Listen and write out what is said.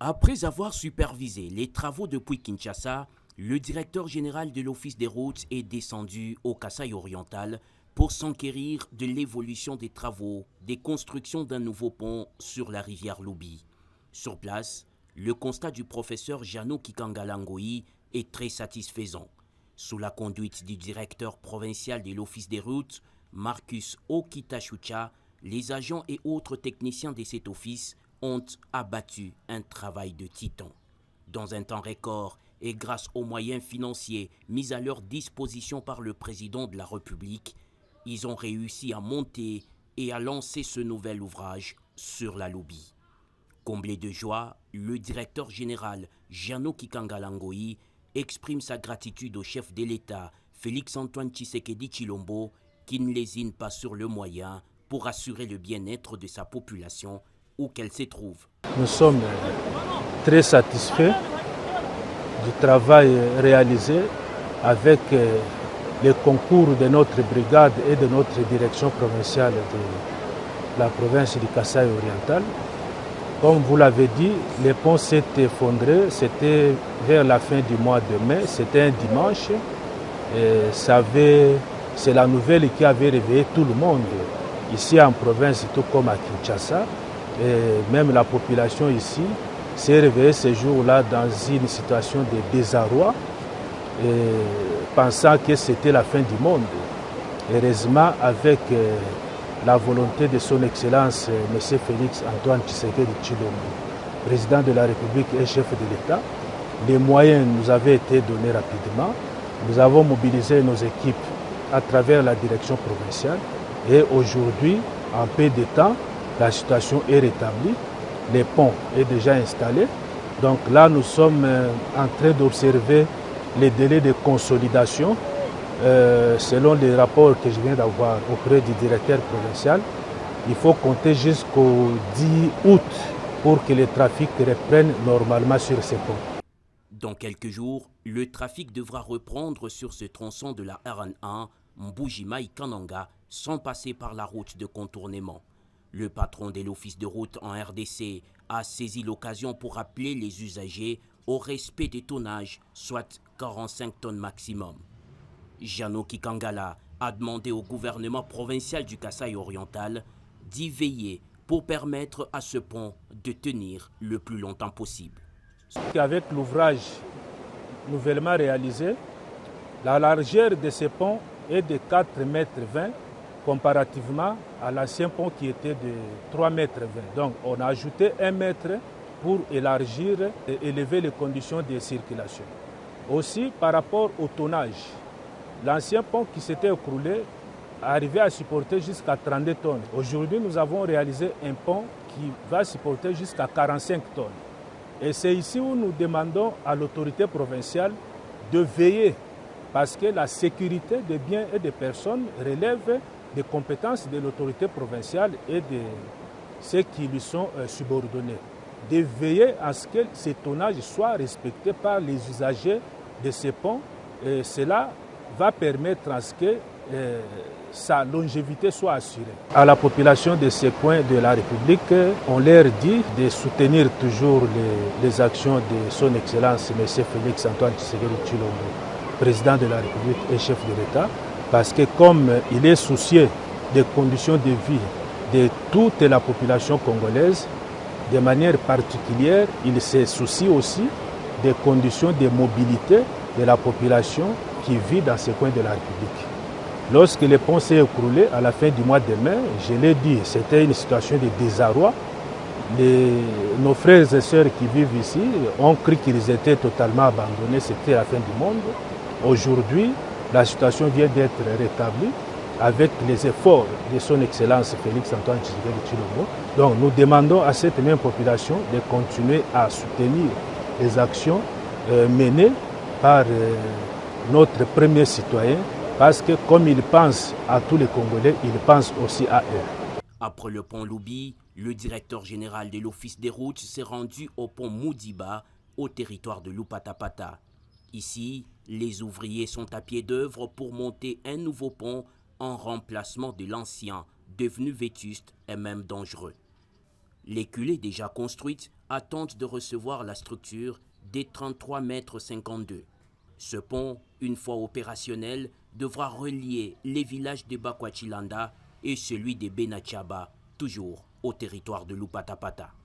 Après avoir supervisé les travaux depuis Kinshasa, le directeur général de l'Office des routes est descendu au Kasaï oriental pour s'enquérir de l'évolution des travaux des constructions d'un nouveau pont sur la rivière Loubi. Sur place, le constat du professeur Jano Kikangalangoyi est très satisfaisant. Sous la conduite du directeur provincial de l'Office des routes, Marcus Okitachucha, les agents et autres techniciens de cet office ont abattu un travail de titan. Dans un temps record et grâce aux moyens financiers mis à leur disposition par le président de la République, ils ont réussi à monter et à lancer ce nouvel ouvrage sur la Loubi. Comblé de joie, le directeur général Jano Kikangalangoyi exprime sa gratitude au chef de l'État, Félix-Antoine Tshisekedi Tshilombo, qui ne lésine pas sur le moyen pour assurer le bien-être de sa population où qu'elle se trouve. Nous sommes très satisfaits du travail réalisé avec le concours de notre brigade et de notre direction provinciale de la province du Kasaï oriental. Comme vous l'avez dit, le pont s'est effondré, c'était vers la fin du mois de mai, c'était un dimanche. C'est la nouvelle qui avait réveillé tout le monde, ici en province, tout comme à Kinshasa. Et même la population ici s'est réveillée ce jour-là dans une situation de désarroi, pensant que c'était la fin du monde. Heureusement, avec la volonté de son Excellence M. Félix-Antoine Tshisekedi Tshilombo, président de la République et chef de l'État, les moyens nous avaient été donnés rapidement. Nous avons mobilisé nos équipes à travers la direction provinciale et aujourd'hui, en peu de temps, la situation est rétablie. Le pont est déjà installé. Donc là, nous sommes en train d'observer les délais de consolidation. Selon les rapports que je viens d'avoir auprès du directeur provincial, il faut compter jusqu'au 10 août pour que le trafic reprenne normalement sur ce pont. Dans quelques jours, le trafic devra reprendre sur ce tronçon de la RN1 Mbujimai-Kananga sans passer par la route de contournement. Le patron de l'office de route en RDC a saisi l'occasion pour appeler les usagers au respect des tonnages, soit 45 tonnes maximum. Jano Kikangala a demandé au gouvernement provincial du Kasaï oriental d'y veiller pour permettre à ce pont de tenir le plus longtemps possible. Avec l'ouvrage nouvellement réalisé, la largeur de ce pont est de 4,20 m comparativement à l'ancien pont qui était de 3,20 m. Donc on a ajouté 1 mètre pour élargir et élever les conditions de circulation. Aussi par rapport au tonnage, l'ancien pont qui s'était écroulé arrivait à supporter jusqu'à 32 tonnes. Aujourd'hui, nous avons réalisé un pont qui va supporter jusqu'à 45 tonnes. Et c'est ici où nous demandons à l'autorité provinciale de veiller parce que la sécurité des biens et des personnes relève des compétences de l'autorité provinciale et de ceux qui lui sont subordonnés. De veiller à ce que ces tonnages soient respectés par les usagers de ces ponts. Et cela va permettre à ce que sa longévité soit assurée. À la population de ces coins de la République, on leur dit de soutenir toujours les actions de son Excellence M. Félix-Antoine Tshisekedi Tshilombo, président de la République et chef de l'État, parce que comme il est soucieux des conditions de vie de toute la population congolaise, de manière particulière, il se soucie aussi des conditions de mobilité de la population qui vit dans ces coins de la République. Lorsque le pont s'est écroulé à la fin du mois de mai, je l'ai dit, c'était une situation de désarroi. Nos frères et sœurs qui vivent ici ont cru qu'ils étaient totalement abandonnés, c'était la fin du monde. Aujourd'hui, la situation vient d'être rétablie avec les efforts de son Excellence Félix-Antoine Tshisekedi Tshilombo. Donc nous demandons à cette même population de continuer à soutenir les actions menées par notre premier citoyen, parce que comme il pense à tous les Congolais, il pense aussi à eux. Après le pont Loubi, le directeur général de l'Office des routes s'est rendu au pont Moudiba, au territoire de Lupatapata. Ici, les ouvriers sont à pied d'œuvre pour monter un nouveau pont en remplacement de l'ancien, devenu vétuste et même dangereux. Les culées déjà construites attendent de recevoir la structure des 33 mètres 52. Ce pont, une fois opérationnel, devra relier les villages de Bakwachilanda et celui de Benachaba, toujours au territoire de Lupatapata.